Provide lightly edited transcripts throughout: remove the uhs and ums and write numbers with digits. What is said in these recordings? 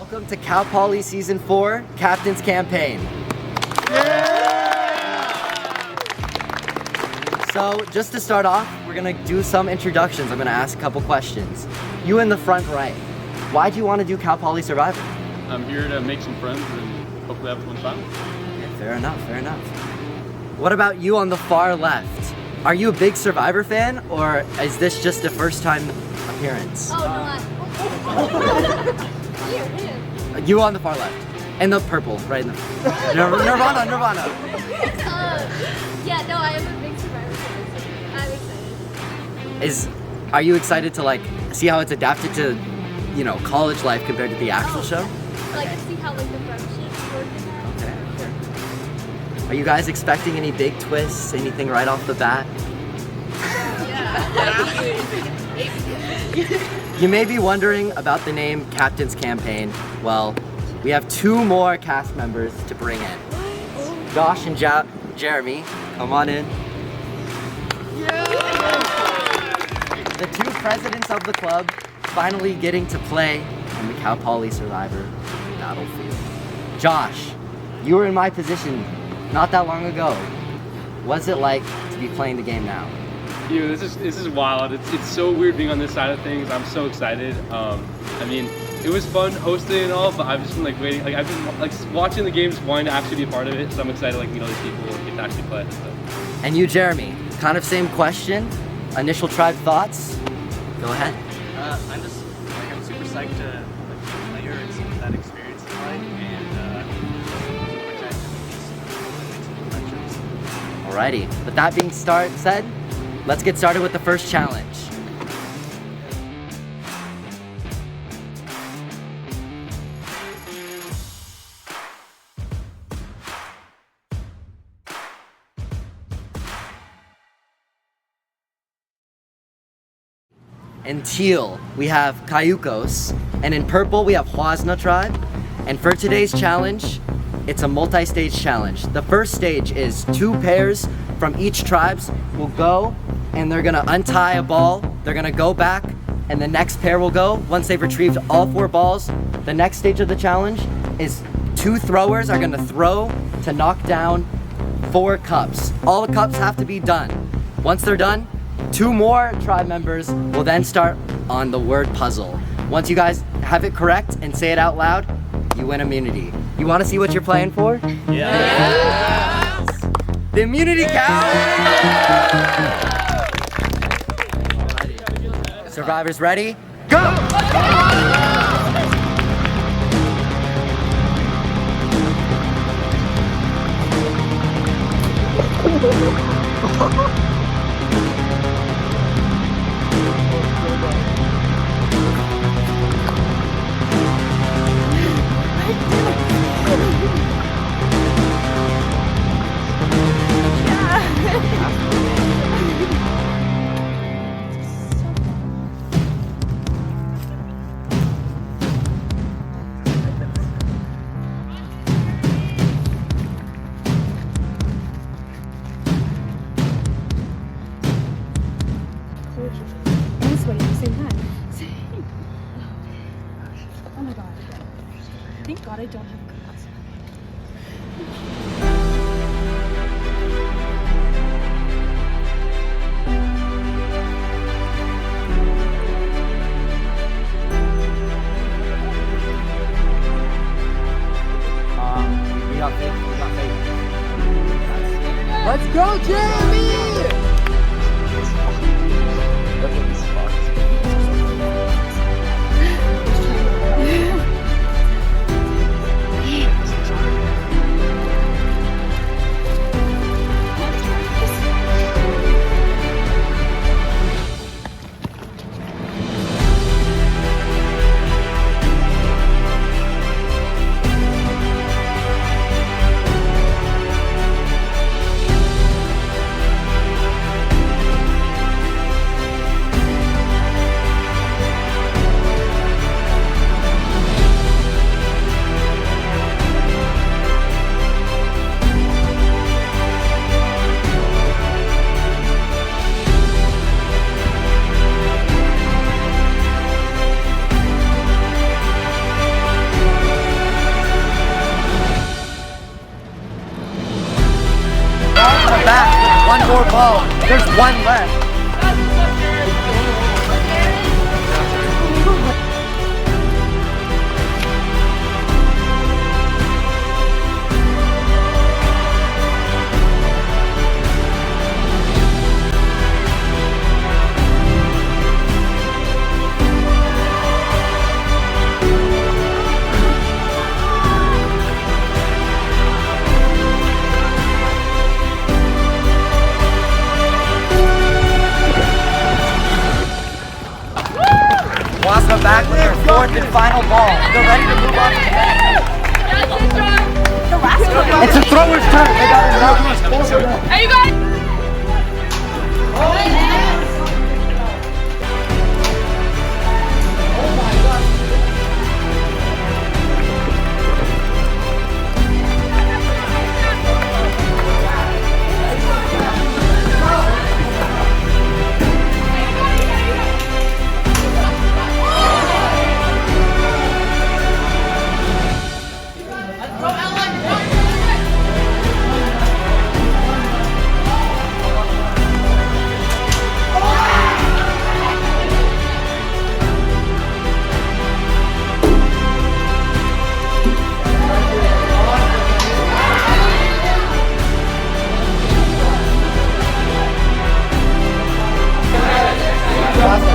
Welcome to Cal Poly Season 4, Captain's Campaign. So, just to start off, we're gonna do some introductions. I'm gonna ask a couple questions. You in the front right, why do you want to do Cal Poly Survivor? I'm here to make some friends and hopefully have fun time. Yeah, fair enough, fair enough. What about you on the far left? Are you a big Survivor fan, or is this just a first time appearance? Oh, no, Here. You on the far left. And the purple, right in the Nirvana. Yeah, no, I am a big Survivor fan, so I'm excited. Are you excited to like see how it's adapted to, you know, college life compared to the actual show? Like to see how like the friendships work in that. Okay. Are you guys expecting any big twists, anything right off the bat? You may be wondering about the name Captain's Campaign. Well, we have two more cast members to bring in. Josh and Jeremy, come on in. The two presidents of the club finally getting to play on the Cal Poly Survivor battlefield. Josh, you were in my position not that long ago. What's it like to be playing the game now? Dude, this is wild. It's so weird being on this side of things. I'm so excited. I mean, it was fun hosting and all, but I've just been like waiting. Like I've been like watching the games, wanting to actually be a part of it. So I'm excited to like meet all these people and get to actually play. So. And you, Jeremy, kind of same question. Initial tribe thoughts? Go ahead. I'm super psyched to like be a player and see what that experience is like, and super excited to meet these friendships. Alrighty. With that being said, let's get started with the first challenge. In teal, we have Cayucos, and in purple, we have Huasna tribe. And for today's challenge, it's a multi-stage challenge. The first stage is 2 pairs from each tribes will go, and they're gonna untie a ball, they're gonna go back, and the next pair will go. Once they've retrieved all 4 balls, the next stage of the challenge is 2 throwers are gonna throw to knock down 4 cups. All the cups have to be done. Once they're done, 2 more tribe members will then start on the word puzzle. Once you guys have it correct and say it out loud, you win immunity. You wanna see what you're playing for? Yeah. The immunity cow! Survivors ready? Go! I'm sweating at the same time. Oh my god. Thank God I don't have cookies. We got faith. Let's go, Jeremy! Whoa, there's one left. Wasna back with their fourth and final ball. They're ready to move on to the next. It's a thrower's turn. They got it. Are you guys?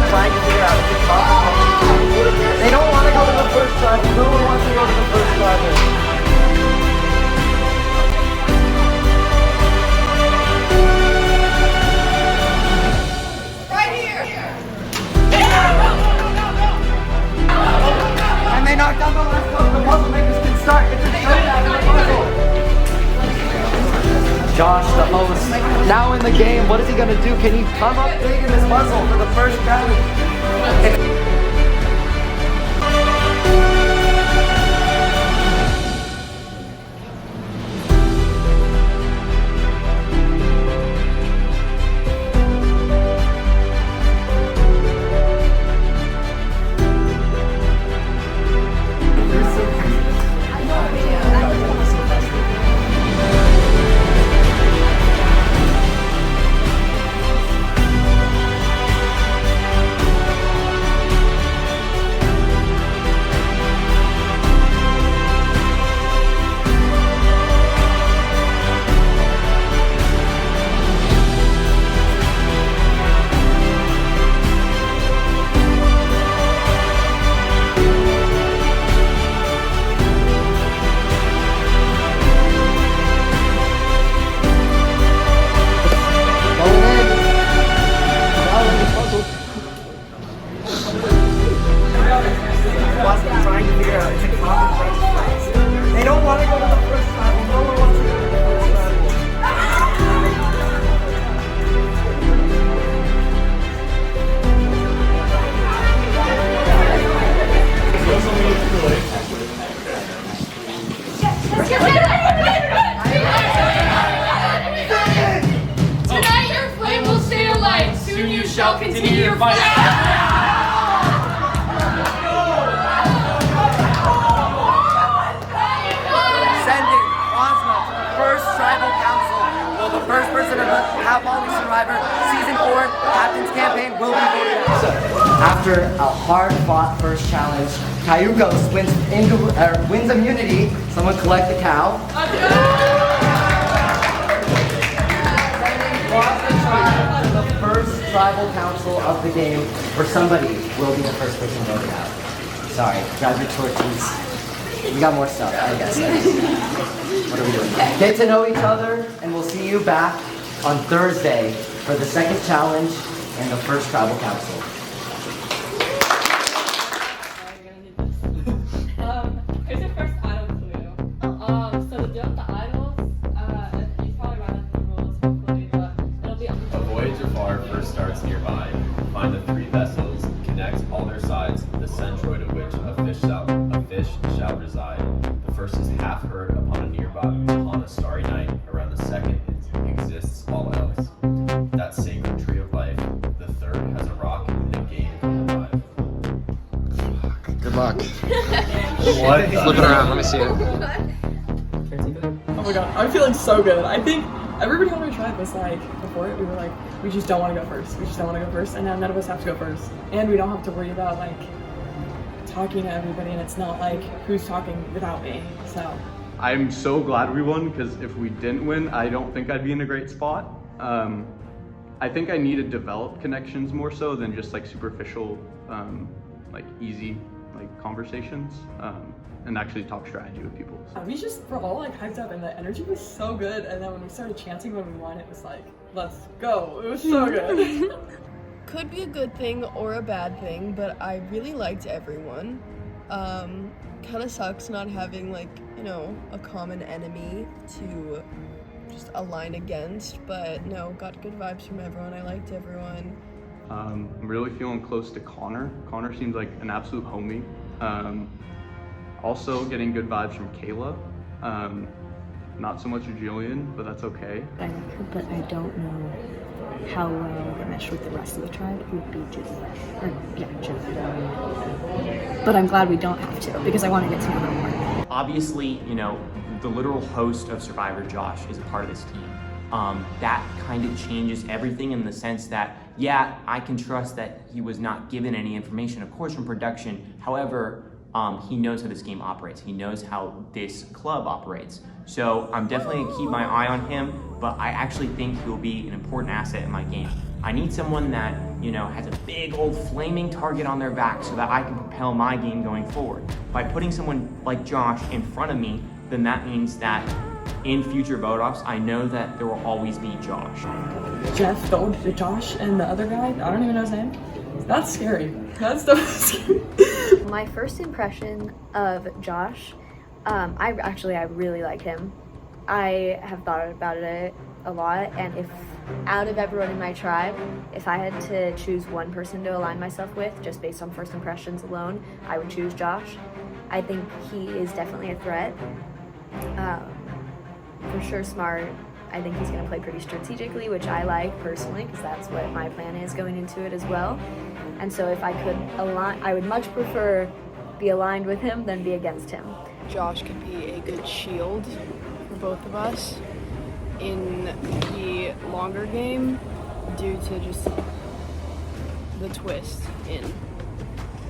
Trying to figure out if it's possible. They don't want to go to the first drive. No one wants to go to the first drive. And they knocked down the last one. The puzzle makers can start. It's a showdown in the puzzle. Josh, the host, now in the game. What is he gonna do? Can he come up big in this puzzle for the first challenge? Trying to figure out if it's possible. They don't want to go to the first level. No one wants to go to the first level. Tonight your flame will stay alight. Soon you shall continue your fight. Tribal Council. Will the first person to have all these Survivor Season 4 Captain's Campaign will be voted out. After a hard-fought first challenge, Cayucos wins immunity. Someone collect the cow. The first Tribal Council of the game, where somebody will be the first person voted out. Sorry, grab your torches. We got more stuff, I guess. What are we doing? Get to know each other, and we'll see you back on Thursday for the second challenge and the first Tribal Council. Here's your first idol clue. So the deal with the idols, you probably read up the rules hopefully, but it'll be A voyage afar first starts nearby. Find the three vessels, connect all their sides, the centroid of which a fish shall reside. The first is half heard upon a starry night. Around the second exists all else. That sacred tree of life. The third has a rock and a game come alive. Good luck. What? Flip it around, let me see it. Oh my god, I'm feeling so good. I think everybody on my tribe was like, before it, we were like, we just don't want to go first. We just don't want to go first. And now none of us have to go first. And we don't have to worry about like talking to everybody, and it's not like who's talking without me. So I'm so glad we won, because if we didn't win, I don't think I'd be in a great spot. I think I need to develop connections more so than just like superficial, like easy like conversations, and actually talk strategy with people. we just were all like hyped up, and the energy was so good. And then when we started chanting when we won, it was like, let's go. It was so good. Could be a good thing or a bad thing, but I really liked everyone. Kind of sucks not having like, you know, a common enemy to just align against, but no, got good vibes from everyone. I liked everyone. I'm really feeling close to Connor. Connor seems like an absolute homie. Also getting good vibes from Kayla. Not so much Julian, but that's okay. I like her, but I don't know how well I mesh with the rest of the tribe. It would be Julie. But I'm glad we don't have to, because I want to get to know her more. Obviously, you know, the literal host of Survivor, Josh, is a part of this team. That kind of changes everything in the sense that, yeah, I can trust that he was not given any information, of course, from production. However, he knows how this game operates. He knows how this club operates. So I'm definitely gonna keep my eye on him, but I actually think he'll be an important asset in my game. I need someone that, you know, has a big old flaming target on their back so that I can propel my game going forward. By putting someone like Josh in front of me, then that means that in future vote-offs, I know that there will always be Josh. Jeff, Josh, and the other guy, I don't even know his name. That's scary. That's so scary. My first impression of Josh, I really like him. I have thought about it a lot, and if out of everyone in my tribe, if I had to choose one person to align myself with, just based on first impressions alone, I would choose Josh. I think he is definitely a threat. For sure smart. I think he's going to play pretty strategically, which I like personally, because that's what my plan is going into it as well. And so if I could align, I would much prefer be aligned with him than be against him. Josh could be a good shield for both of us in the longer game due to just the twist in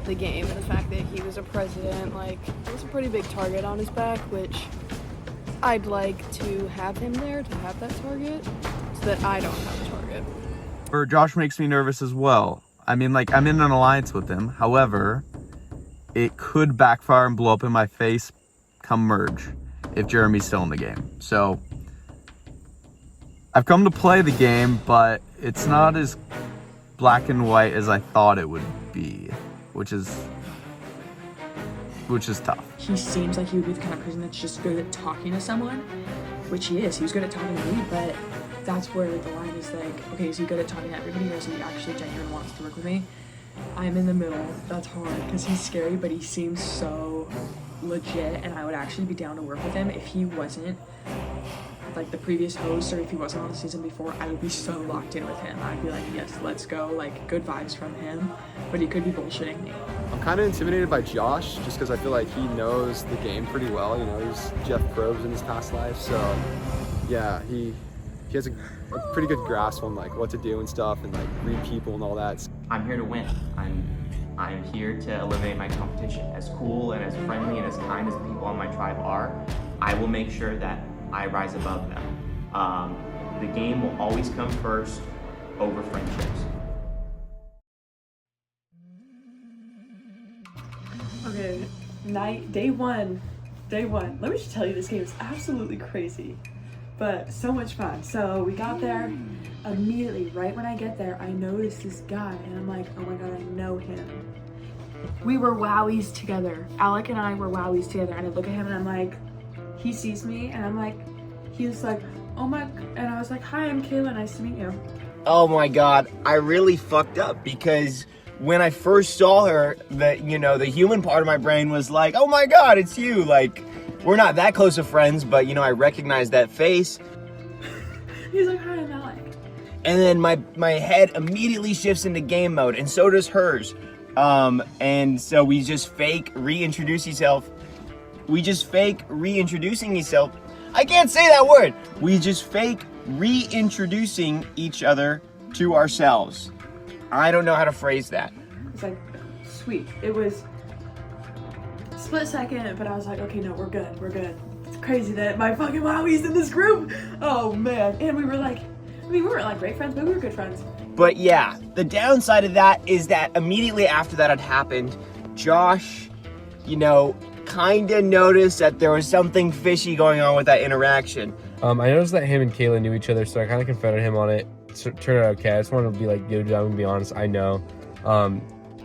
the game. The fact that he was a president, like, it was a pretty big target on his back, which I'd like to have him there to have that target so that I don't have a target. Or Josh makes me nervous as well. I mean, like, I'm in an alliance with him. However, it could backfire and blow up in my face come merge if Jeremy's still in the game. So I've come to play the game, but it's not as black and white as I thought it would be, which is tough. He seems like he would be the kind of person that's just good at talking to someone, which he is. He was good at talking to me, but that's where the line is like, okay, is he good at talking to everybody, or is he actually genuine wants to work with me? I'm in the middle. That's hard because he's scary, but he seems so legit, and I would actually be down to work with him if he wasn't like the previous host, or if he wasn't on the season before. I would be so locked in with him. I'd be like, yes, let's go, like, good vibes from him, but he could be bullshitting me. I'm kind of intimidated by Josh just because I feel like he knows the game pretty well. You know, he's Jeff Probst in his past life, so yeah, he has a pretty good grasp on like what to do and stuff, and like read people and all that. I'm here to win. I'm here to eliminate my competition. As cool and as friendly and as kind as the people on my tribe are, I will make sure that I rise above them. The game will always come first over friendships. Okay, day one. Let me just tell you, this game is absolutely crazy, but so much fun. So we got there immediately. Right when I get there, I noticed this guy, and I'm like, oh my god, I know him. We were wowies together. Alec and I were wowies together, and I look at him and I'm like, he sees me, and I'm like, he's like, oh my, and I was like, hi, I'm Kayla, nice to meet you. Oh my god, I really fucked up because when I first saw her, the human part of my brain was like, oh my god, it's you. Like, we're not that close of friends, but I recognized that face. He's like, hi, I'm Alec. And then my head immediately shifts into game mode, and so does hers. And so we just fake reintroducing yourself. I can't say that word. We just fake reintroducing each other to ourselves. I don't know how to phrase that. It's like, sweet. It was split second, but I was like, okay, no, we're good, we're good. It's crazy that my fucking Wowie's in this group. Oh man. And we were like, we weren't like great friends, but we were good friends. But yeah, the downside of that is that immediately after that had happened, Josh, kinda noticed that there was something fishy going on with that interaction. I noticed that him and Kayla knew each other, so I kind of confronted him on it. Turned out okay. I just wanted to be like, yo, dude, I'm gonna be honest, I know.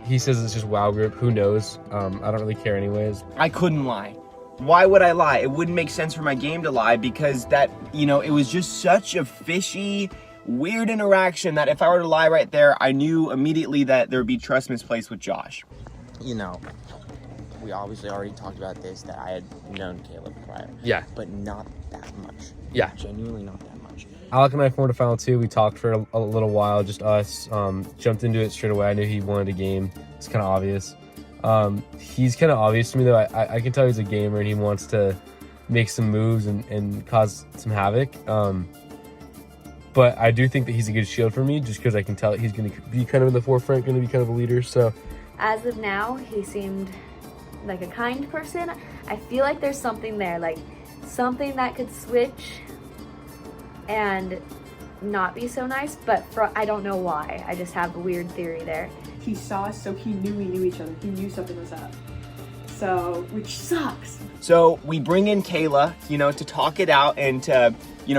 He says it's just WoW group, who knows? I don't really care anyways. I couldn't lie. Why would I lie? It wouldn't make sense for my game to lie because that, it was just such a fishy, weird interaction that if I were to lie right there, I knew immediately that there would be trust misplaced with Josh. We obviously already talked about this, that I had known Caleb prior. Yeah. But not that much. Yeah. Genuinely not that much. Alec and I formed a final two. We talked for a little while, just us. Jumped into it straight away. I knew he wanted a game. It's kind of obvious. He's kind of obvious to me, though. I can tell he's a gamer and he wants to make some moves and cause some havoc. But I do think that he's a good shield for me, just because I can tell that he's going to be kind of in the forefront, going to be kind of a leader. So, as of now, he seemed like a kind person. I feel like there's something there, like something that could switch and not be so nice, but I don't know why. I just have a weird theory there. He saw us, so he knew we knew each other. He knew something was up. So, which sucks. So we bring in Kayla, to talk it out and to,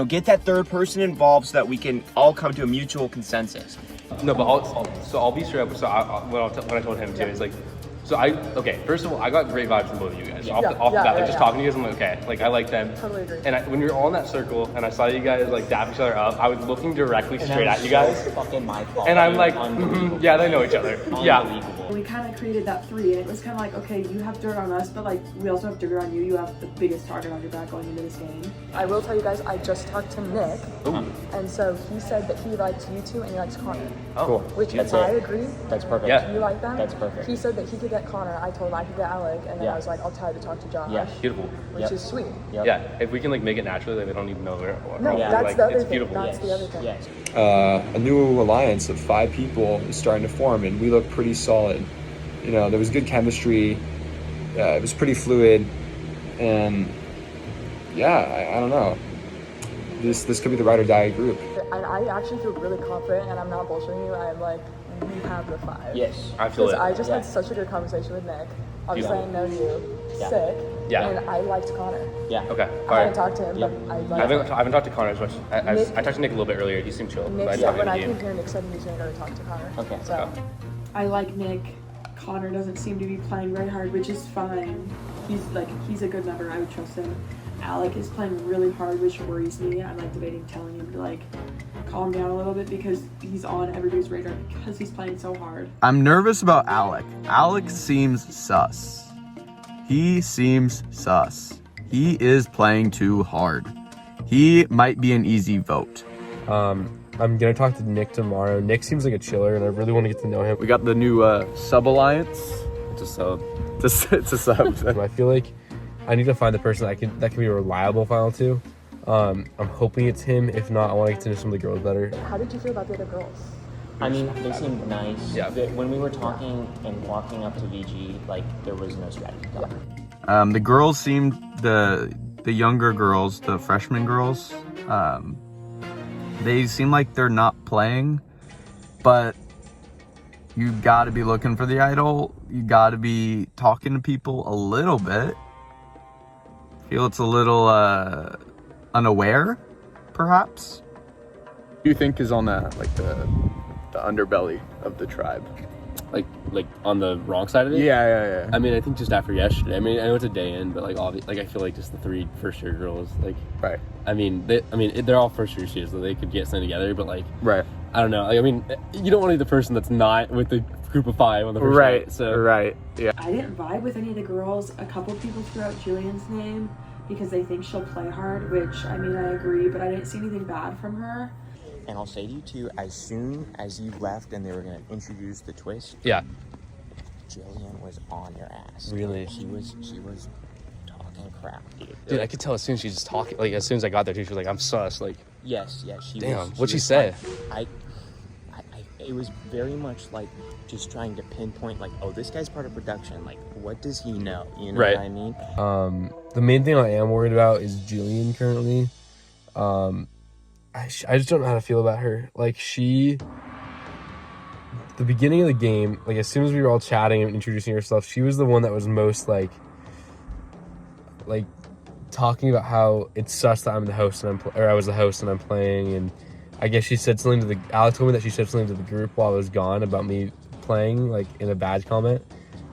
get that third person involved so that we can all come to a mutual consensus. No, but I'll be straight up. So what I told him too is like, first of all, I got great vibes from both of you guys. Off the bat, just talking to you guys, I'm like, okay, like I like them. Totally agree. And when you're all in that circle, and I saw you guys like dap each other up, I was looking directly straight at you guys. Fucking my fault. And I'm like, yeah, they know each other. Yeah. We kind of created that three, and it was kind of like, okay, you have dirt on us, but like we also have dirt on you. You have the biggest target on your back going into this game. I will tell you guys, I just talked to Nick, and so he said that he likes you two and he likes Connor. Oh, cool. Which I agree. That's perfect. Yeah. You like them? That's perfect. He said that he could get Connor. I told him I could get Alec, and then I was like, I'll tell you to talk to Josh. Yeah. Beautiful. Which is sweet. Yep. Yeah, if we can like make it naturally, like they don't even know where. No, that's the other it's thing. beautiful. That's the other thing. Yes. A new alliance of 5 people is starting to form, and we look pretty solid. There was good chemistry. It was pretty fluid, and yeah, I don't know. This could be the ride or die group. And I actually feel really confident, and I'm not bullshitting you. I'm like, we have the 5. Yes. I feel it. I just had such a good conversation with Nick. Obviously, I know you. Yeah. Sick. Yeah. And I liked Connor. Yeah. Okay. I haven't talked to him, but I liked I haven't talked to Connor as much. I talked to Nick a little bit earlier. He seemed chill. Nick, when I came here, Nick said he was going to go talk to Connor. Okay. So. I like Nick. Connor doesn't seem to be playing very hard, which is fine. He's a good member. I would trust him. Alec is playing really hard, which worries me. I'm like debating telling him to like calm down a little bit because he's on everybody's radar because he's playing so hard. I'm nervous about Alec. Alec seems sus. He seems sus. He is playing too hard. He might be an easy vote. I'm gonna talk to Nick tomorrow. Nick seems like a chiller, and I really want to get to know him. We got the new sub alliance. It's a sub. It's a sub. I feel like I need to find the person that can be a reliable final two. I'm hoping it's him. If not, I want to get to know some of the girls better. How did you feel about the other girls? I mean, they seemed nice. Yeah. When we were talking and walking up to VG, like there was no strategy. The girls seemed the younger girls, the freshman girls. They seem like they're not playing, but you got to be looking for the idol. You got to be talking to people a little bit. Feel it's a little unaware, perhaps. Who do you think is on the underbelly of the tribe? Like on the wrong side of it? Yeah. I mean, I think just after yesterday. I mean, I know it's a day in, but like I feel like just the 3 first-year girls, like. Right. I mean, they're all first-year students, so they could get something together. But like. Right. I don't know. Like, I mean, you don't want to be the person that's not with the group of 5 on the first Right. night, so. Right. Yeah. I didn't vibe with any of the girls. A couple people threw out Jillian's name because they think she'll play hard, which I mean I agree, but I didn't see anything bad from her. And I'll say to you too, as soon as you left and they were gonna introduce the twist, Yeah. Jillian was on your ass. Really? She was talking fucking crap, dude. Dude, I could tell as soon as she was talking, like, as soon as I got there, too, she was like, I'm sus, like. Yes, she damn, was. what'd she was say? like, it was very much like just trying to pinpoint, like, oh, this guy's part of production. Like, what does he know? You know what I mean? The main thing I am worried about is Julian currently. I just don't know how to feel about her. Like, the beginning of the game, like, as soon as we were all chatting and introducing herself, she was the one that was most, like talking about how it's sus that I'm the host and I was the host and I'm playing, and I guess she said something to Alex told me that she said something to the group while I was gone about me playing, like, in a badge comment.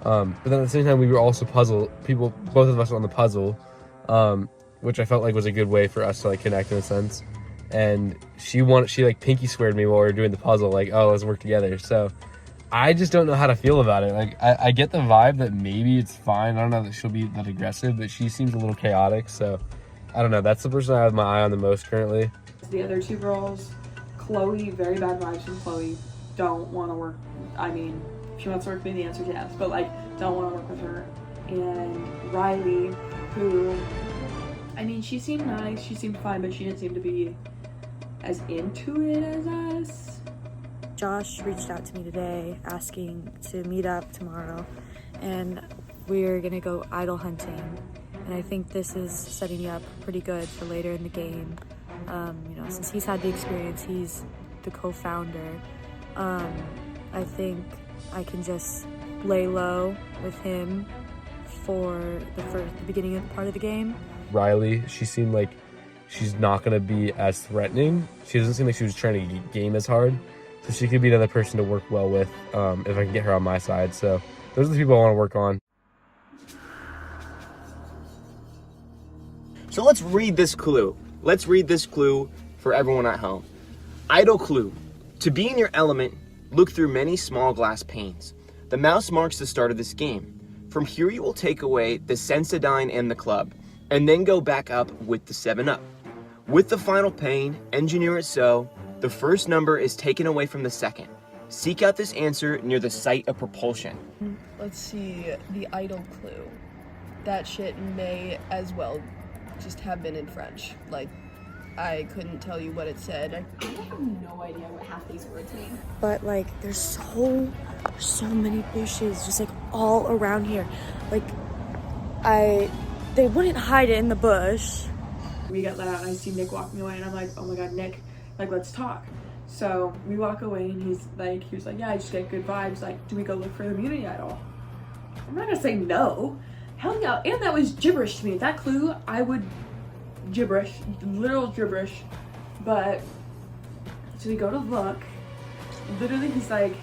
But then at the same time, we were also both of us were on the puzzle, which I felt like was a good way for us to, like, connect in a sense. And she like pinky sweared me while we were doing the puzzle, like, oh, let's work together. So I just don't know how to feel about it. Like, I get the vibe that maybe it's fine. I don't know that she'll be that aggressive, but she seems a little chaotic. So I don't know. That's the person I have my eye on the most currently. The other two girls, Chloe, very bad vibes from Chloe. Don't want to work. I mean, if she wants to work with me, the answer is yes. But, like, don't want to work with her. And Riley, who, I mean, she seemed nice. She seemed fine, but she didn't seem to be as into it as us. Josh reached out to me today asking to meet up tomorrow, and we're gonna go idol hunting. And I think this is setting me up pretty good for later in the game. You know, since he's had the experience, he's the co-founder. I think I can just lay low with him for the beginning part of the game. Riley, she seemed like she's not going to be as threatening. She doesn't seem like she was trying to game as hard. So she could be another person to work well with if I can get her on my side. So those are the people I want to work on. So let's read this clue. Let's read this clue for everyone at home. Idle clue. To be in your element, look through many small glass panes. The mouse marks the start of this game. From here you will take away the Sensodyne and the club, and then go back up with the 7-Up. With the final pane, engineer it so the first number is taken away from the second. Seek out this answer near the site of propulsion. Let's see, the idle clue. That shit may as well just have been in French. Like, I couldn't tell you what it said. I have no idea what half these words mean. But, like, there's so many bushes just, like, all around here. Like, they wouldn't hide it in the bush. We get let out and I see Nick walking away and I'm like, oh my god, Nick, like, let's talk. So we walk away and he was like, yeah, I just get good vibes. Like, do we go look for the immunity idol? I'm not gonna say no. Hell yeah. And that was gibberish to me. That clue, I would gibberish, literal gibberish. But so we go to look. Literally, he's like,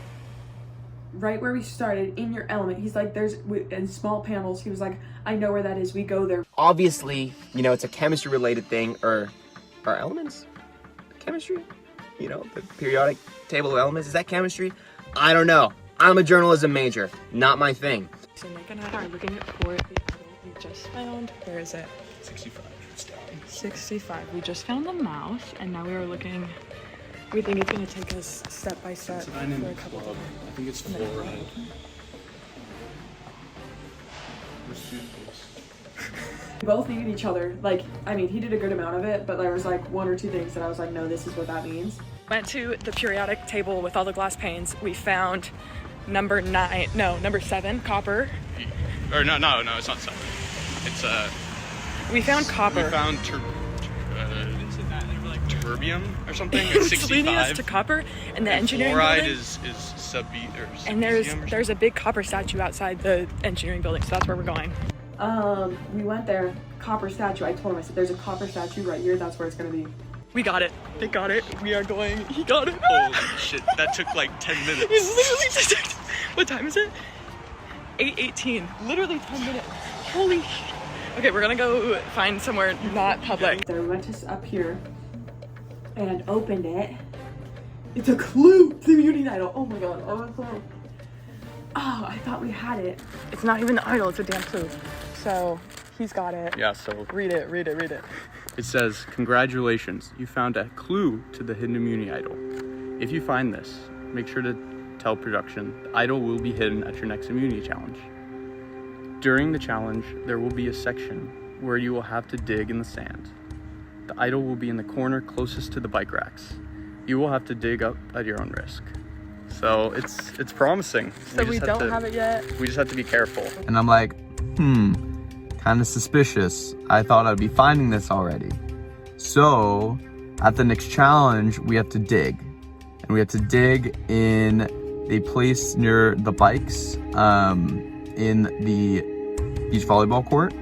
right where we started, in your element. He's like, there's in small panels. He was like, I know where that is. We go there. Obviously, you know, it's a chemistry related thing, or elements? Chemistry? You know, the periodic table of elements, is that chemistry? I don't know. I'm a journalism major, not my thing. So Nick and I are looking for the idol we just found. Where is it? 65. It's down. 65. We just found the mouse, and now we are looking. We think it's going to take us step by step for a couple of I think it's fluoride. We both needed each other. Like, I mean, he did a good amount of it, but there was like one or two things that I was like, no, this is what that means. Went to the periodic table with all the glass panes. We found number 7, copper. Or no, it's not 7. It's We found copper. We found terbium or something. It's 65. Leading us to copper, and the engineering fluoride building. is And there's a big copper statue outside the engineering building, so that's where we're going. We went there, copper statue. I told him, I said, there's a copper statue right here. That's where it's gonna be. We got it. They got it. We are going. He got it. Holy shit, that took like 10 minutes. It's literally just. What time is it? 8:18. Literally 10 minutes. Holy shit. Okay, we're gonna go find somewhere not public. So we went to up here and opened it. It's a clue to the immunity idol. Oh my god. Oh, I thought we had it. It's not even the idol, it's a damn clue. So, he's got it. Yeah, so Read it. it says, congratulations, you found a clue to the hidden immunity idol. If you find this, make sure to tell production the idol will be hidden at your next immunity challenge. During the challenge, there will be a section where you will have to dig in the sand. The idol will be in the corner closest to the bike racks. You will have to dig up at your own risk. So it's promising. So we don't have it yet. We just have to be careful. And I'm like, kind of suspicious. I thought I'd be finding this already. So at the next challenge, we have to dig. And we have to dig in a place near the bikes in the beach volleyball court.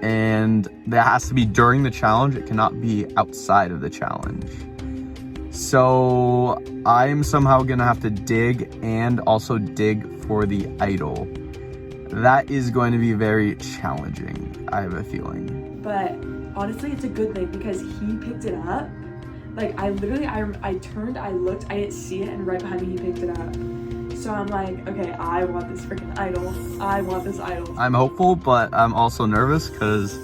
And that has to be during the challenge. It cannot be outside of the challenge. So I'm somehow gonna have to dig and also dig for the idol. That is going to be very challenging, I have a feeling. But honestly, it's a good thing because he picked it up. Like I turned, I looked, I didn't see it, and right behind me he picked it up. So I'm like, okay, I want this freaking idol. I want this idol. I'm hopeful, but I'm also nervous because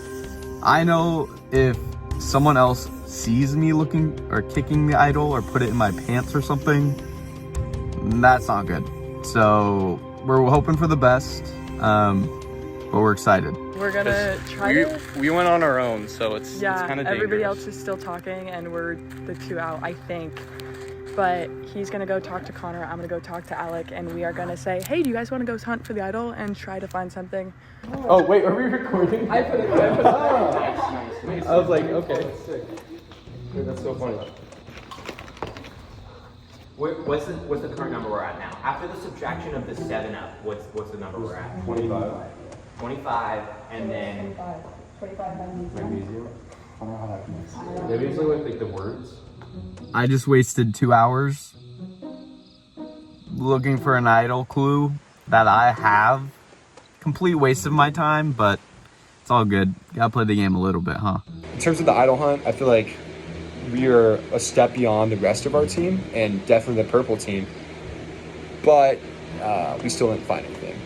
I know if someone else sees me looking or kicking the idol or put it in my pants or something, that's not good. So we're hoping for the best, but we're excited. We're gonna try this. We went on our own, so it's kind of dangerous. Everybody else is still talking and we're the two out, I think. But he's gonna go talk to Connor, I'm gonna go talk to Alec, and we are gonna say, hey, do you guys wanna go hunt for the idol and try to find something? Oh wait, are we recording? I put it I was like, okay. Dude, that's so funny. What's the current number we're at now? After the subtraction of the 7 up, what's the number we're at? 25. 25, and then 25 magnesium. I don't know how that connects. Maybe it's like the words. I just wasted 2 hours looking for an idol clue that I have. Complete waste of my time, but it's all good. Gotta play the game a little bit, huh? In terms of the idol hunt, I feel like we are a step beyond the rest of our team and definitely the purple team, but we still didn't find anything.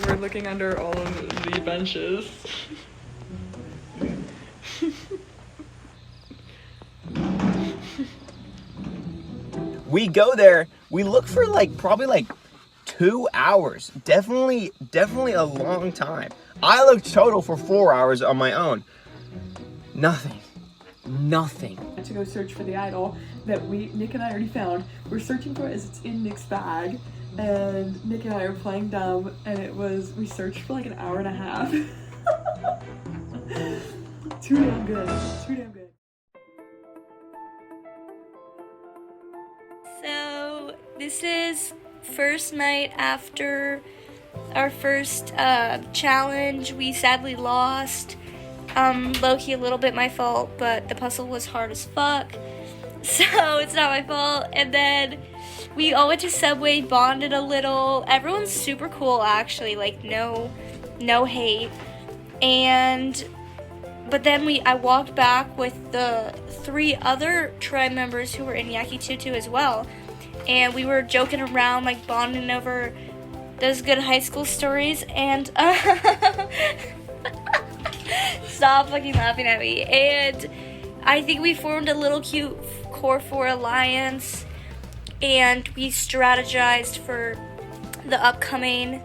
We're looking under all of the benches. We go there, we look for probably 2 hours. Definitely a long time. I looked total for 4 hours on my own. Nothing. To go search for the idol that Nick and I already found. We're searching for it as it's in Nick's bag, and Nick and I are playing dumb, and we searched for like an hour and a half. Too damn good. So this is first night after our first challenge. We sadly lost. Low-key a little bit my fault, but the puzzle was hard as fuck, so it's not my fault. And then we all went to Subway, bonded a little. Everyone's super cool, actually, no hate. But then I walked back with the 3 other tribe members who were in Yaki Tutu as well, and we were joking around, bonding over those good high school stories, and stop fucking laughing at me. And I think we formed a little cute Core 4 alliance, and we strategized for the upcoming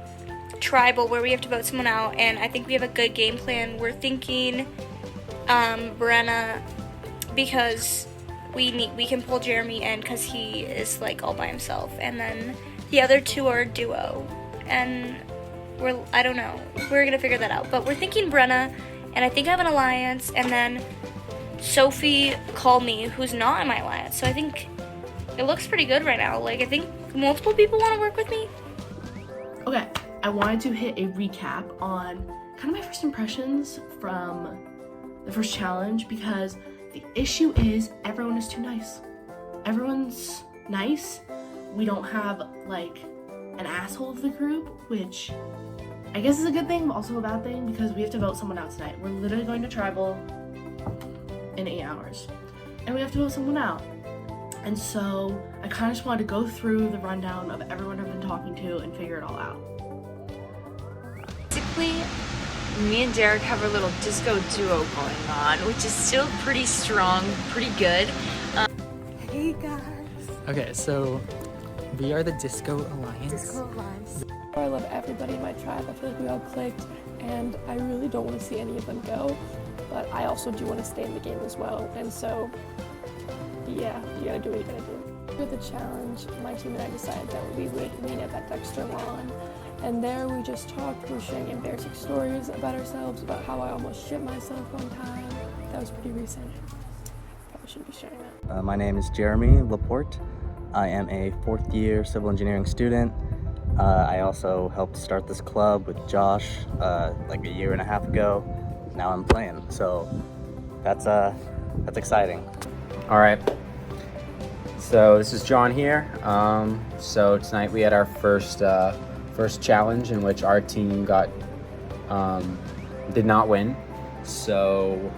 tribal where we have to vote someone out, and I think we have a good game plan. We're thinking Brenna, because we can pull Jeremy in because he is all by himself, and then the other 2 are a duo, and I don't know, we're gonna figure that out, but we're thinking Brenna, and I think I have an alliance, and then Sophie called me, who's not in my alliance, so I think it looks pretty good right now. I think multiple people want to work with me. Okay, I wanted to hit a recap on kind of my first impressions from the first challenge, because the issue is everyone is too nice. Everyone's nice. We don't have an asshole of the group, which I guess is a good thing, but also a bad thing, because we have to vote someone out tonight. We're literally going to tribal in 8 hours, and we have to vote someone out. And so I kind of just wanted to go through the rundown of everyone I've been talking to and figure it all out. Basically, me and Derek have a little disco duo going on, which is still pretty strong, pretty good. Hey guys. Okay, so we are the Disco Alliance. Disco Alliance. I love everybody in my tribe. I feel like we all clicked, and I really don't want to see any of them go, but I also do want to stay in the game as well, and so, yeah, you gotta do what you gotta do. For the challenge, my team and I decided that we would meet up at Dexter Lawn, and there we just talked. We were sharing embarrassing stories about ourselves, about how I almost shit myself one time. That was pretty recent. Probably shouldn't be sharing that. My name is Jeremy Laporte. I am a 4th year civil engineering student. I also helped start this club with Josh like a year and a half ago. Now I'm playing, so that's exciting. All right. So this is John here. So tonight we had our first challenge in which our team did not win. So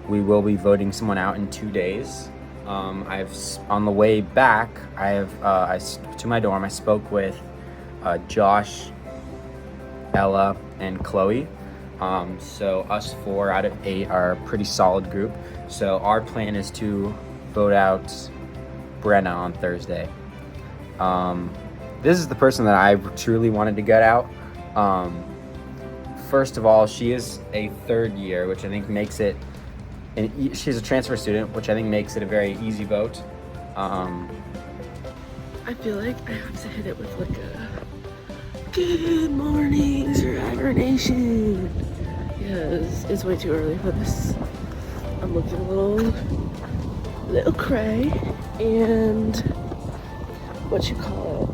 we will be voting someone out in 2 days. On the way back, to my dorm, I spoke with Josh, Ella, and Chloe. So us 4 out of 8 are a pretty solid group. So our plan is to vote out Brenna on Thursday. This is the person that I truly wanted to get out. First of all, she is a 3rd year, which I think makes it, and she's a transfer student, which I think makes it a very easy vote. I feel like I have to hit it with like a good morning, Survivor Nation. Yes, it's way too early for this. I'm looking a little cray, and what you call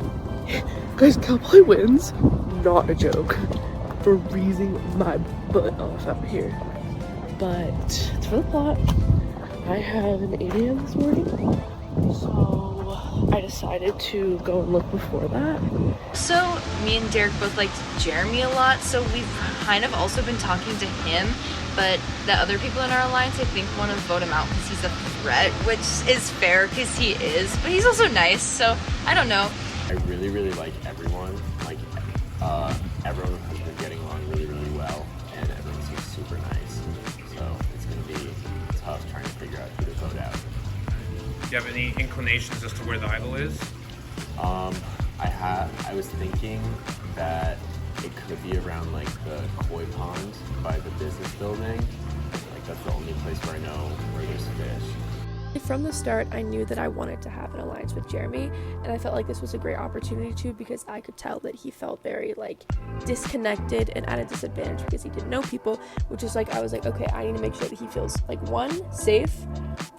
it? Guys, Cowboy wins. Not a joke. Freezing my butt off out here. But it's for the plot. I have an 8 a.m. this morning, so I decided to go and look before that. So me and Derek both liked Jeremy a lot, so we've kind of also been talking to him, but the other people in our alliance I think want to vote him out because he's a threat, which is fair because he is, but he's also nice, so I don't know. I really, really like everyone. Like, everyone has been getting along really, really well, and everyone seems super nice. So it's going to be tough trying to figure out who to vote out. Do you have any inclinations as to where the idol is? I was thinking that it could be around like the koi pond by the business building. Like that's the only place where I know where there's fish. From the start, I knew that I wanted to have an alliance with Jeremy, and I felt like this was a great opportunity too, because I could tell that he felt very like disconnected and at a disadvantage because he didn't know people, which is like I was like, okay, I need to make sure that he feels like 1, safe,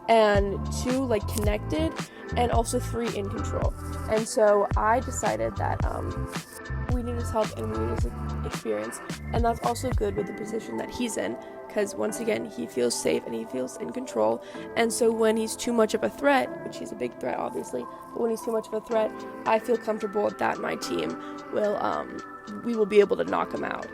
and 2, like connected, and also 3, in control. And so I decided that we need his help and we need his experience, and that's also good with the position that he's in, because once again he feels safe and he feels in control. And so when he's too much of a threat, which he's a big threat obviously, but when he's too much of a threat, I feel comfortable that my team will we will be able to knock him out.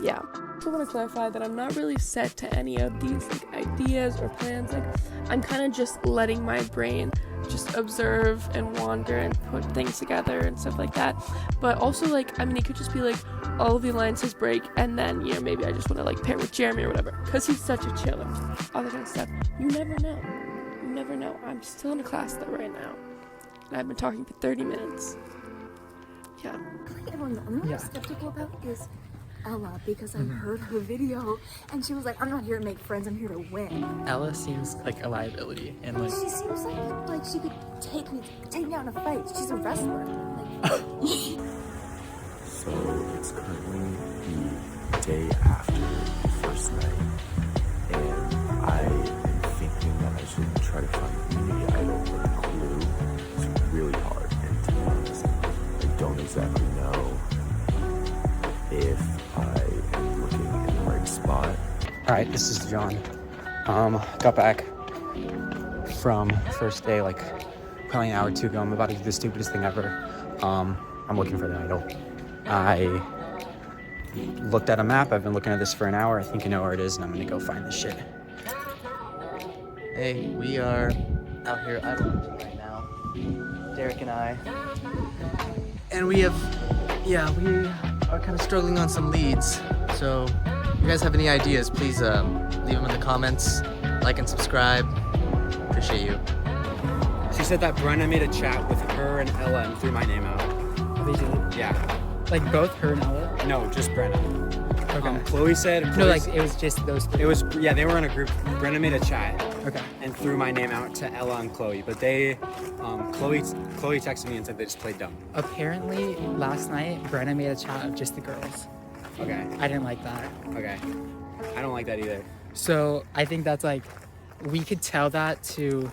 Yeah. I want to clarify that I'm not really set to any of these like ideas or plans. Like I'm kind of just letting my brain just observe and wander and put things together and stuff like that. But also like, I mean, it could just be like all of the alliances break and then, you know, maybe I just want to like pair with Jeremy or whatever, because he's such a chiller. All that kind of stuff. You never know. You never know. I'm still in a class though right now, and I've been talking for 30 minutes. Yeah. Everyone I'm really skeptical about is Ella, because I heard her video and she was like, I'm not here to make friends, I'm here to win. Ella seems like a liability, and like she seems like she could take me out in a fight. She's a wrestler. So it's currently the day after the first night, and I am thinking that I should try to find maybe I don't know a clue. It's really hard, and to be honest, I don't exactly know if I am looking in the right spot. Alright, this is John. Got back from first day like probably an hour or 2 ago. I'm about to do the stupidest thing ever. I'm looking for the idol. I looked at a map. I've been looking at this for an hour. I think I know where it is, and I'm gonna go find this shit. Hey, we are out here idle hunting right now. Derek and I. And we are kind of struggling on some leads. So if you guys have any ideas, please leave them in the comments. Like and subscribe. Appreciate you. She said that Brenna made a chat with her and Ella and threw my name out. Oh, they did? Yeah. Like both her and Ella? No, just Brenna. Okay. Chloe said. No, like it was just those three. It was, yeah, they were in a group. Brenna made a chat. Okay. And threw my name out to Ella and Chloe, but they, Chloe texted me and said they just played dumb. Apparently, last night, Brenna made a chat of just the girls. Okay. I didn't like that. Okay. I don't like that either. So I think that's like, we can tell that to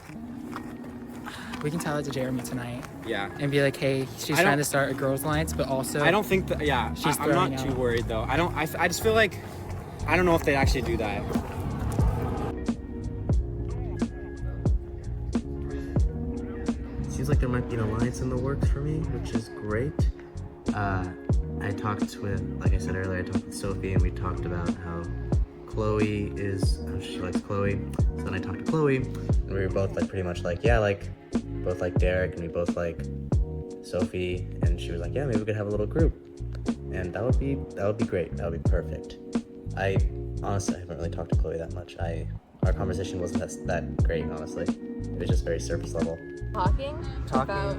Jeremy tonight. Yeah. And be like, hey, she's trying to start a girls' alliance, but also I don't think that. Yeah. I'm not too worried though. I just feel like I don't know if they'd actually do that. Seems like there might be an alliance in the works for me, which is great. I talked with, like I said earlier, I talked with Sophie and we talked about how Chloe she likes Chloe. So then I talked to Chloe and we were both like pretty much like, yeah, like both like Derek and we both like Sophie, and she was like, yeah, maybe we could have a little group. And that would be great. That would be perfect. I honestly haven't really talked to Chloe that much. Our conversation wasn't that great, honestly. It was just very surface level. Talking about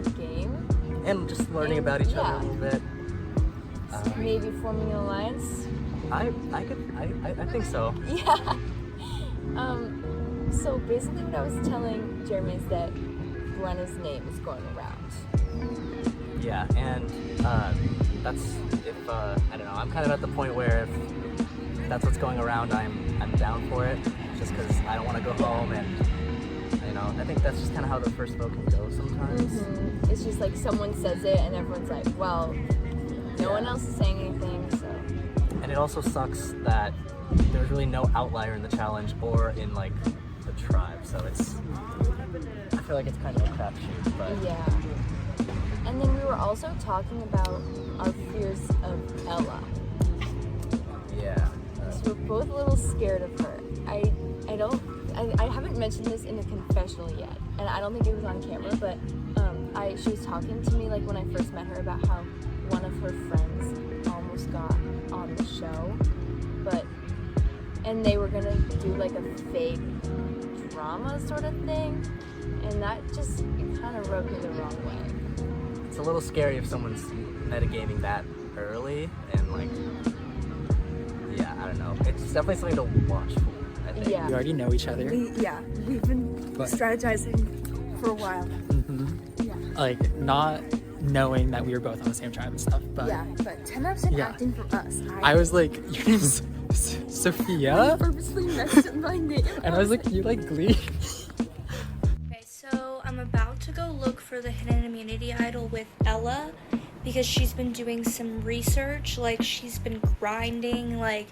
the game and just learning about each other a little bit. Maybe forming an alliance. I think so. Yeah. So basically, what I was telling Jeremy is that Brenna's name is going around. Yeah, and that's if I don't know. I'm kind of at the point where if that's what's going around, I'm down for it. Just because I don't want to go home and. I think that's just kind of how the first vote can go sometimes. Mm-hmm. It's just like someone says it and everyone's like, well, no one else is saying anything, so. And it also sucks that there's really no outlier in the challenge or in like the tribe, so I feel like it's kind of a crapshoot, but. Yeah. And then we were also talking about our fears of Ella. Yeah. So we're both a little scared of her. I haven't mentioned this in a confessional yet, and I don't think it was on camera, but she was talking to me like when I first met her about how one of her friends almost got on the show, and they were gonna do like a fake drama sort of thing, and that just kind of rubbed me the wrong way. It's a little scary if someone's metagaming that early, and like, yeah, I don't know. It's definitely something to watch for. Yeah. We already know each other. We've been strategizing for a while. Mm-hmm. Yeah. Like, not knowing that we were both on the same tribe and stuff, but... Yeah, but 10 out of 10 acting for us. I was like, your name's Sophia? I purposely messed up my name. And I was like, you like Glee? Okay, so I'm about to go look for the hidden immunity idol with Ella because she's been doing some research, like she's been grinding, like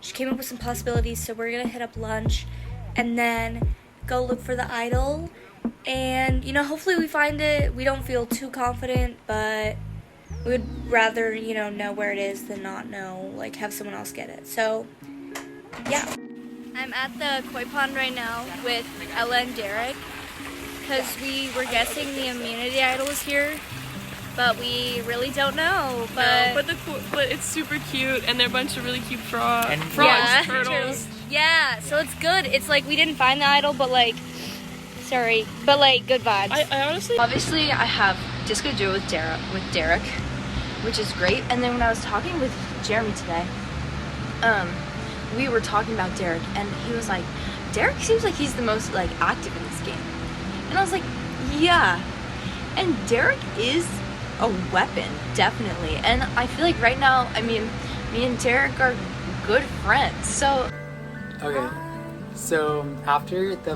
she came up with some possibilities, so we're gonna hit up lunch and then go look for the idol. And, hopefully we find it. We don't feel too confident, but we would rather, know where it is than not know, like have someone else get it. So, yeah. I'm at the koi pond right now with Ella and Derek because we were guessing the immunity idol is here. But we really don't know. But it's super cute, and they're a bunch of really cute frogs, turtles. Yeah, so it's good. It's like we didn't find the idol, but good vibes. I honestly, obviously, I have Disco Duo with Derek, which is great. And then when I was talking with Jeremy today, we were talking about Derek, and he was like, Derek seems like he's the most active in this game, and I was like, yeah. And Derek is a weapon, definitely. And I feel like right now, me and Derek are good friends, so. Okay, so after the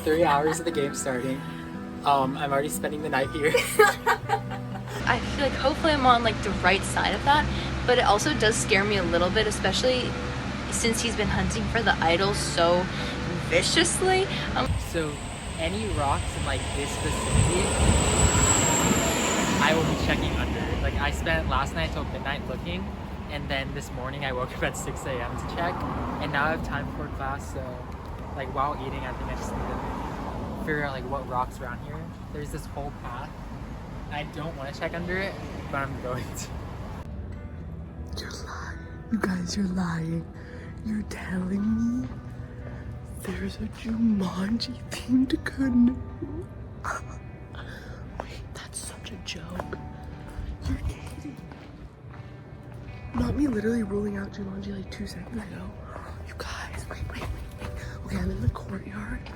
3 hours of the game starting, I'm already spending the night here. I feel like hopefully I'm on the right side of that, but it also does scare me a little bit, especially since he's been hunting for the idol so viciously. So any rocks in this vicinity, I will be checking under. I spent last night till midnight looking, and then this morning I woke up at 6 a.m. to check, and now I have time for class, so while eating, I think I just need to figure out what rocks around here. There's this whole path. I don't want to check under it, but I'm going to. You're lying. You guys, you're lying. You're telling me there's a Jumanji themed canoe? Wait, that's such a joke. Not me literally ruling out Jumanji like 2 seconds ago. You guys, wait. Okay, I'm in the courtyard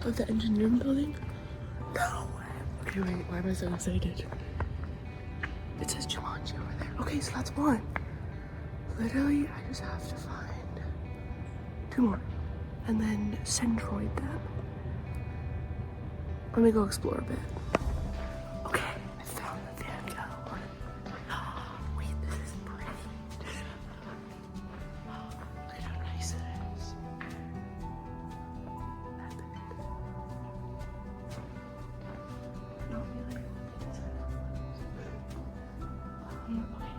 of the engineering building. No way. Okay, wait, why am I so excited? It says Jumanji over there. Okay, so that's one. Literally, I just have to find 2 more. And then centroid them. Let me go explore a bit. Okay, I found the Van Gogh one. Wait, this is pretty. Look at how nice it is. Okay,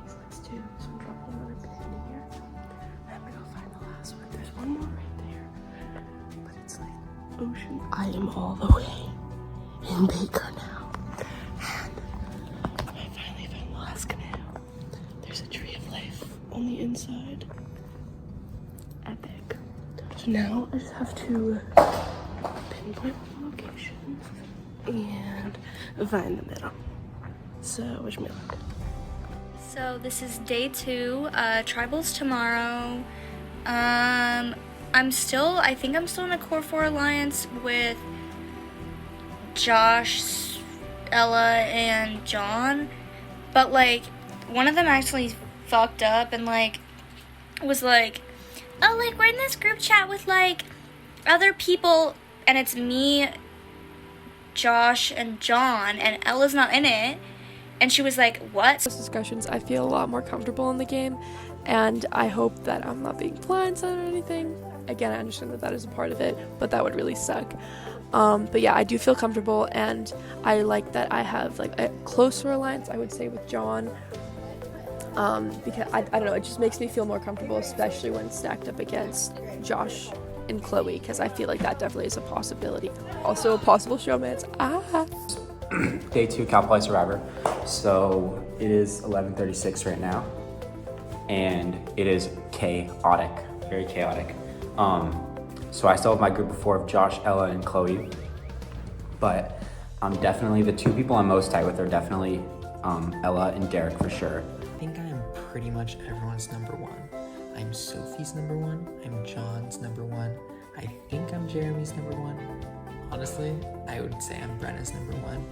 so that's 2. So I'm dropping another pin in here. I'm gonna go find the last one. There's one more right there. But it's like ocean. I am all the way in Baker now. And I finally found the last canoe. There's a tree of life on the inside. Epic. So now I just have to pinpoint the location and find the middle. So wish me luck. So this is day 2, Tribal's tomorrow. I think I'm still in a Core 4 alliance with Josh, Ella, and John. But like, one of them actually fucked up and like, was like, oh, like, we're in this group chat with like, other people, and it's me, Josh, and John, and Ella's not in it. And she was like, what? Those discussions, I feel a lot more comfortable in the game, and I hope that I'm not being blindsided or anything. Again, I understand that that is a part of it, but that would really suck. But yeah, I do feel comfortable, and I like that I have like a closer alliance, I would say, with John. Because I don't know, it just makes me feel more comfortable, especially when stacked up against Josh and Chloe, because I feel like that definitely is a possibility. Also a possible showmance. Day 2 Cowboy Survivor. So it is 11:36 right now, and it is chaotic, very chaotic. So I still have my group of 4 of Josh, Ella, and Chloe, but definitely the 2 people I'm most tight with are definitely Ella and Derek for sure. I think I am pretty much everyone's number 1. I'm Sophie's number 1. I'm John's number 1. I think I'm Jeremy's number 1. Honestly, I would say I'm Brenna's number 1.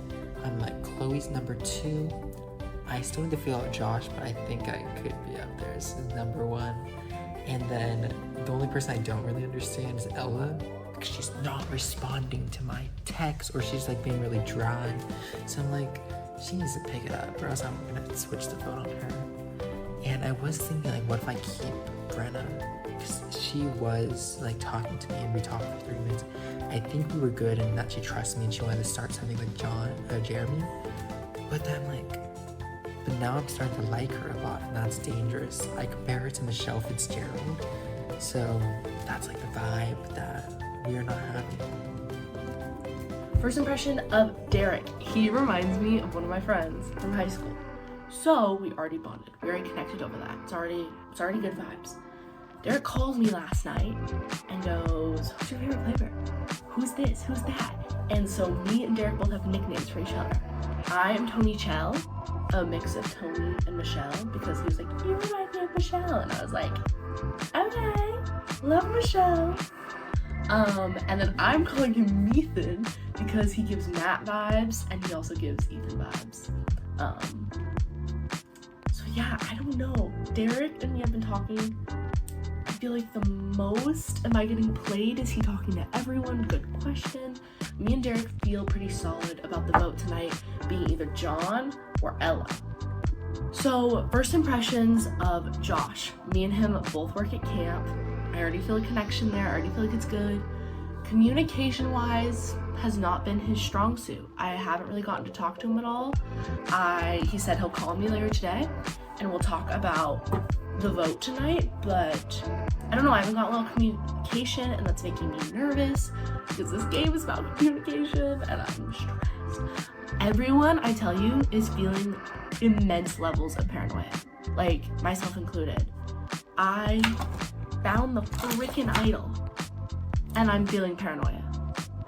I'm like Chloe's number 2. I still need to feel out Josh, but I think I could be up there as number 1. And then the only person I don't really understand is Ella, because she's not responding to my texts, or she's like being really dry. So I'm like, she needs to pick it up, or else I'm gonna switch the vote on her. And I was thinking, like, what if I keep Brenna? Because she was like talking to me, and we talked for 3 minutes. I think we were good, and that she trusted me, and she wanted to start something with Jeremy. But then but now I'm starting to like her a lot, and that's dangerous. I compare her to Michelle Fitzgerald, so that's like the vibe that we're not having. First impression of Derek. He reminds me of one of my friends from high school. So we already bonded. We already connected over that. It's already good vibes. Derek calls me last night and goes, who's your favorite flavor? Who's this? Who's that? And so me and Derek both have nicknames for each other. I am Tony Chell, a mix of Tony and Michelle, because he was like, you remind me of Michelle. And I was like, okay, love Michelle. And then I'm calling him Methan because he gives Matt vibes, and he also gives Ethan vibes. So yeah, I don't know. Derek and me have been talking. I feel like the most am I getting played? Is he talking to everyone? Good question. Me and Derek feel pretty solid about the vote tonight being either John or Ella. So first impressions of Josh. Me and him both work at camp. I already feel a connection there. I already feel like it's good. Communication wise has not been his strong suit. I haven't really gotten to talk to him at all. He said he'll call me later today and we'll talk about the vote tonight, but I don't know, I haven't got a lot of communication, and that's making me nervous because this game is about communication and I'm stressed. Everyone, I tell you, is feeling immense levels of paranoia, like myself included. I found the freaking idol and I'm feeling paranoia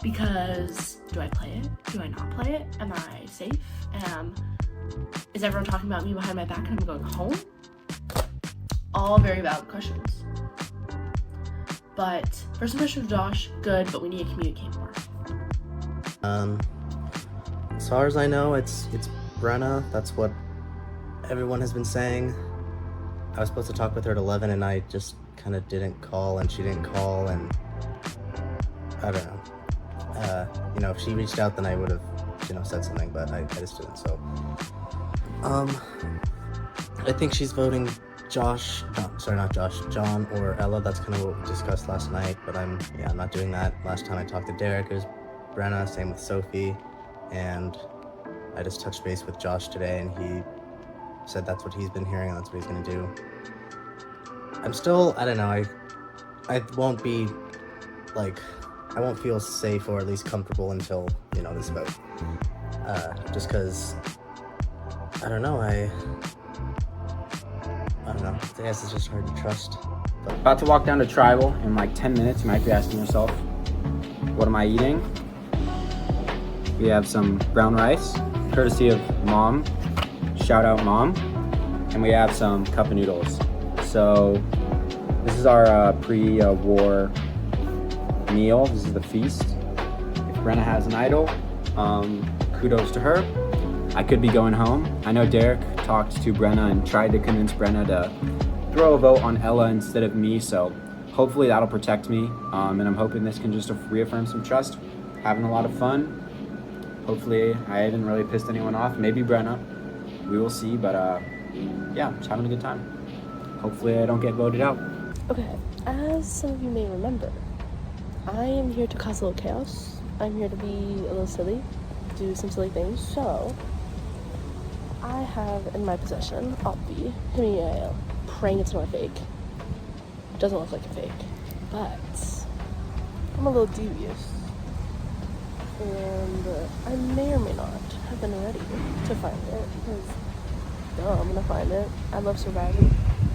because do I play it? Do I not play it? Am I safe? Is everyone talking about me behind my back and I'm going home? all very valid questions. But first impression of Josh, good, but we need to communicate more. As far as I know, it's Brenna. That's what everyone has been saying. I was supposed to talk with her at 11 and I just kind of didn't call and she didn't call, and I don't know. If she reached out, then I would have, said something, but I just didn't. So, I think she's voting John or Ella. That's kind of what we discussed last night, but I'm not doing that. Last time I talked to Derek, it was Brenna, same with Sophie, and I just touched base with Josh today, and he said that's what he's been hearing and that's what he's gonna do. I'm still, I don't know, I won't be, I won't feel safe or at least comfortable until, this vote. Just because, I don't know, I guess it's just hard to trust. But About to walk down to Tribal in like 10 minutes. You might be asking yourself, what am I eating? We have some brown rice, courtesy of Mom. Shout out Mom. And we have some cup of noodles. So this is our pre-war meal. This is the feast. If Brenna has an idol, kudos to her. I could be going home. I know Derek talked to Brenna and tried to convince Brenna to throw a vote on Ella instead of me, so hopefully that'll protect me. And I'm hoping this can just reaffirm some trust. Having a lot of fun. Hopefully I haven't really pissed anyone off. Maybe Brenna. We will see, but yeah, just having a good time. Hopefully I don't get voted out. Okay, as some of you may remember, I am here to cause a little chaos. I'm here to be a little silly, do some silly things, so I have in my possession Outwit, praying it's not a fake. It doesn't look like a fake, but I'm a little dubious. And I may or may not have been ready to find it, because I'm gonna find it. I love surviving.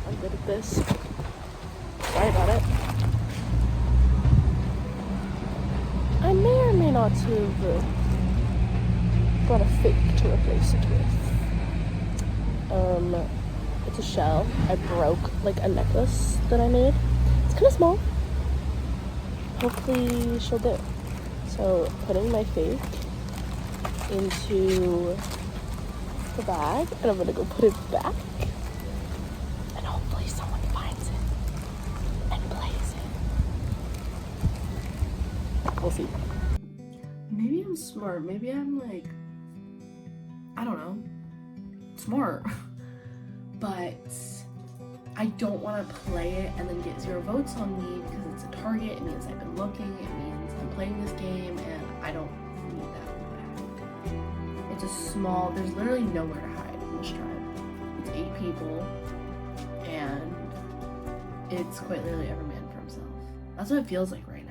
I'm good at this. Sorry about it. I may or may not have got a fake to replace it with. It's a shell. I broke like a necklace that I made. It's kind of small. Hopefully she'll do. So putting my fake into the bag, and I'm gonna go put it back, and hopefully someone finds it and plays it. We'll see. Maybe I'm smart. Maybe I'm like, I don't know, smart. But I don't want to play it and then get 0 votes on me because it's a target. It means I've been looking. It means I'm playing this game, and I don't need that back. It's a small, there's literally nowhere to hide in this tribe. It's 8 people, and it's quite literally every man for himself. That's what it feels like right now.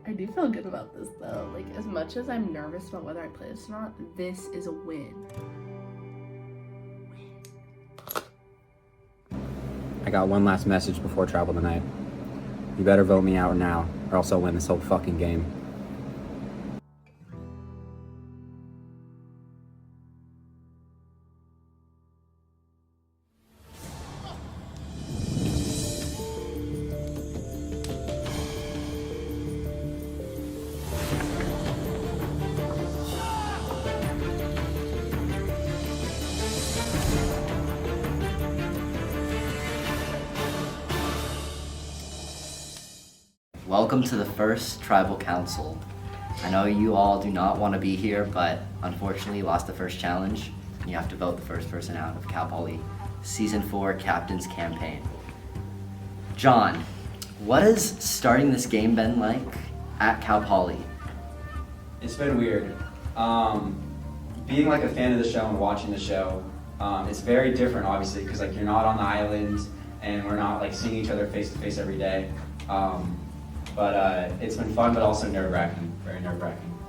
I do feel good about this though. Like, as much as I'm nervous about whether I play this or not, this is a win. I got one last message before Tribal tonight. You better vote me out now, or else I'll win this whole fucking game. Welcome to the first Tribal Council. I know you all do not want to be here, but unfortunately you lost the first challenge. You have to vote the first person out of Cal Poly Season 4 Captain's Campaign. John, what has starting this game been like at Cal Poly? It's been weird. Being like a fan of the show and watching the show, it's very different obviously because like you're not on the island and we're not like seeing each other face to face every day. But it's been fun, but also nerve-wracking, very nerve-wracking.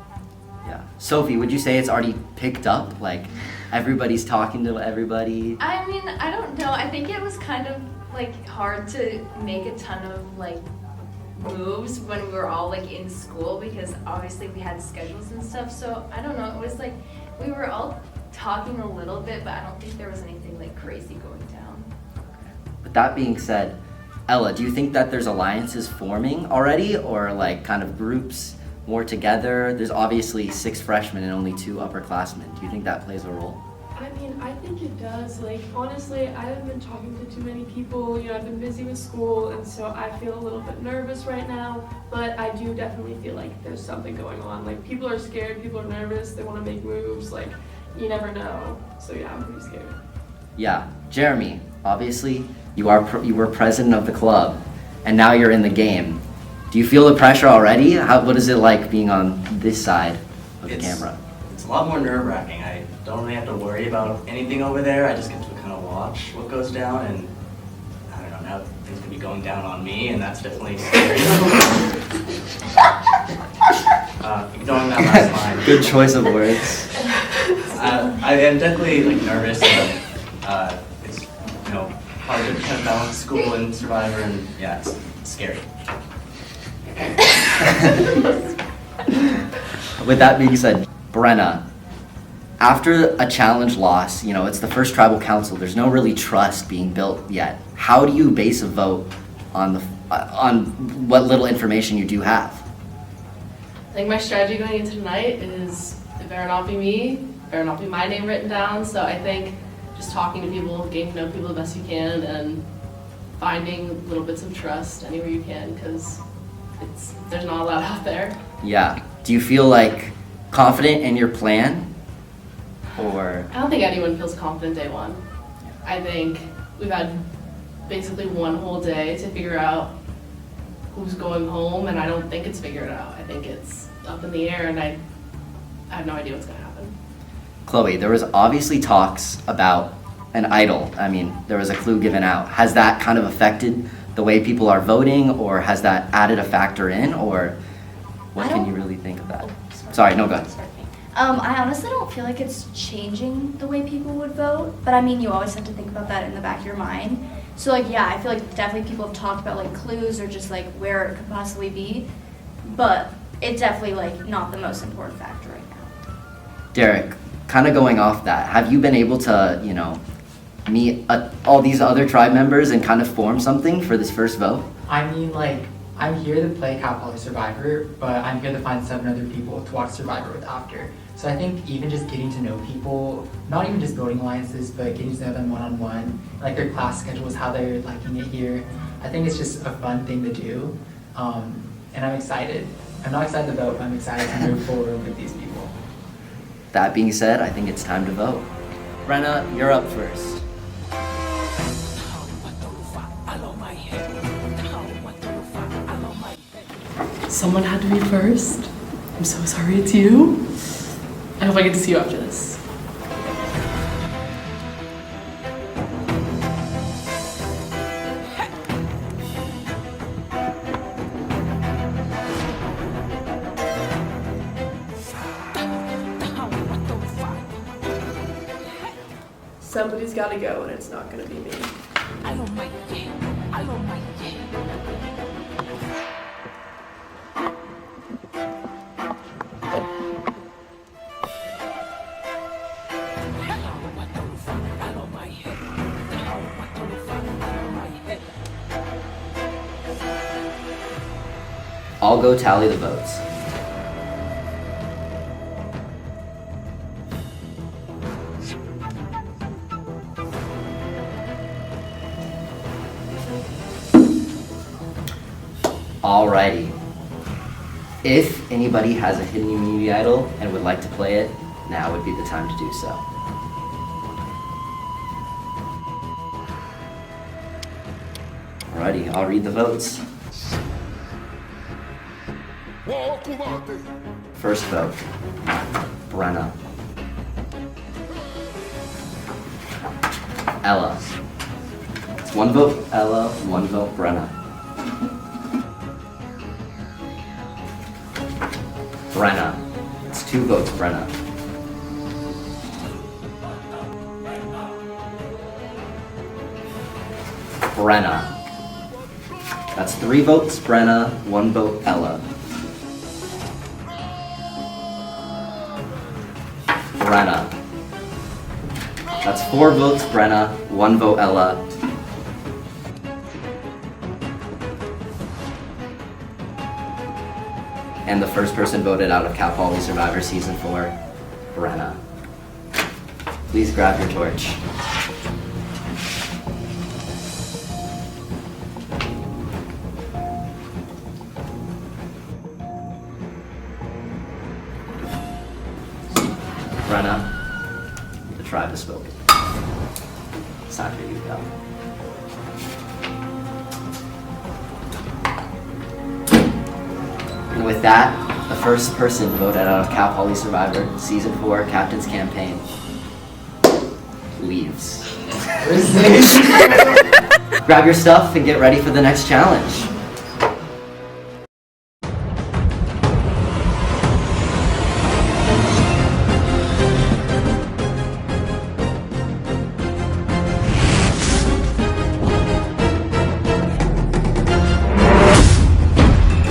Yeah. Sophie, would you say it's already picked up? Like, everybody's talking to everybody? I mean, I don't know. I think it was kind of like hard to make a ton of like moves when we were all like in school because obviously we had schedules and stuff. So I don't know. It was like we were all talking a little bit, but I don't think there was anything like crazy going down. With that being said, Ella, do you think that there's alliances forming already, or like kind of groups more together? There's obviously 6 freshmen and only 2 upperclassmen. Do you think that plays a role? I mean, I think it does. Like, honestly, I haven't been talking to too many people. You know, I've been busy with school, and so I feel a little bit nervous right now. But I do definitely feel like there's something going on. Like, people are scared, people are nervous, they want to make moves. Like, you never know. So yeah, I'm pretty scared. Yeah, Jeremy, obviously you were president of the club, and now you're in the game. Do you feel the pressure already? What is it like being on this side of the camera? It's a lot more nerve-wracking. I don't really have to worry about anything over there. I just get to kind of watch what goes down, and I don't know, now things could be going down on me, and that's definitely scary. Ignoring that last line. Good choice of words. I am definitely like nervous, and it's, you know, hard to kind of balance school and Survivor, and yeah, it's scary. With that being said, Brenna, after a challenge loss, you know, it's the first tribal council, there's no really trust being built yet. How do you base a vote on what little information you do have? I think my strategy going into tonight is it better not be me, better not be my name written down. So I think just talking to people, getting to know people the best you can, and finding little bits of trust anywhere you can, because there's not a lot out there. Yeah. Do you feel like confident in your plan? Or I don't think anyone feels confident day one. I think we've had basically one whole day to figure out who's going home, and I don't think it's figured out. I think it's up in the air, and I have no idea what's going to happen. Chloe, there was obviously talks about an idol. I mean, there was a clue given out. Has that kind of affected the way people are voting, or has that added a factor in, or what can you really think of that? Sorry, no, go ahead. I honestly don't feel like it's changing the way people would vote, but I mean, you always have to think about that in the back of your mind. So like, yeah, I feel like definitely people have talked about like clues or just like where it could possibly be, but it's definitely like not the most important factor right now. Derek, kind of going off that, have you been able to, you know, meet all these other tribe members and kind of form something for this first vote? I mean, like, I'm here to play Cal Poly Survivor, but I'm here to find 7 other people to watch Survivor with after. So I think even just getting to know people, not even just building alliances, but getting to know them one-on-one, like their class schedules, how they're liking it here, I think it's just a fun thing to do. And I'm excited. I'm not excited to vote, but I'm excited to move forward with these people. That being said, I think it's time to vote. Brenna, you're up first. Someone had to be first. I'm so sorry it's you. I hope I get to see you after this. Somebody's got to go, and it's not going to be me. I don't mind it. I don't mind it. I'll go tally the votes. Alrighty. If anybody has a hidden immunity idol and would like to play it, now would be the time to do so. Alrighty, I'll read the votes. First vote, Brenna. Ella. It's 1 vote Ella, 1 vote Brenna. Brenna. It's 2 votes Brenna. Brenna. That's 3 votes Brenna, 1 vote Ella. Brenna. That's 4 votes Brenna, 1 vote Ella. And the first person voted out of Cal Poly Survivor Season 4, Brenna. Please grab your torch. Brenna, the tribe has spoken. It's time for you to go. And with that, the first person voted out of Cal Poly Survivor Season 4 Captain's Campaign leaves. Grab your stuff and get ready for the next challenge.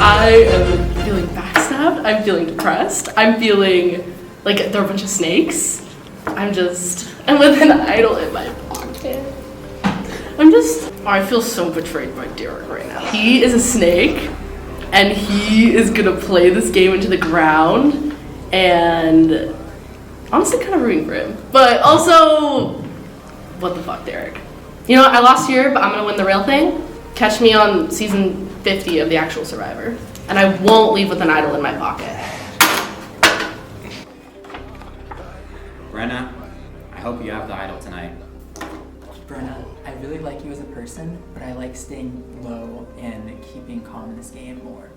I am feeling backstabbed. I'm feeling depressed. I'm feeling like there are a bunch of snakes. I'm with an idol in my pocket. I feel so betrayed by Derek right now. He is a snake, and he is gonna play this game into the ground, and honestly kind of rooting for him. But also, what the fuck, Derek? You know what, I lost here, but I'm gonna win the real thing. Catch me on season 50 of the actual Survivor, and I won't leave with an idol in my pocket. Brenna, I hope you have the idol tonight. Brenna, I really like you as a person, but I like staying low and keeping calm in this game more.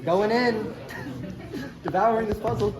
Going in, devouring this puzzle.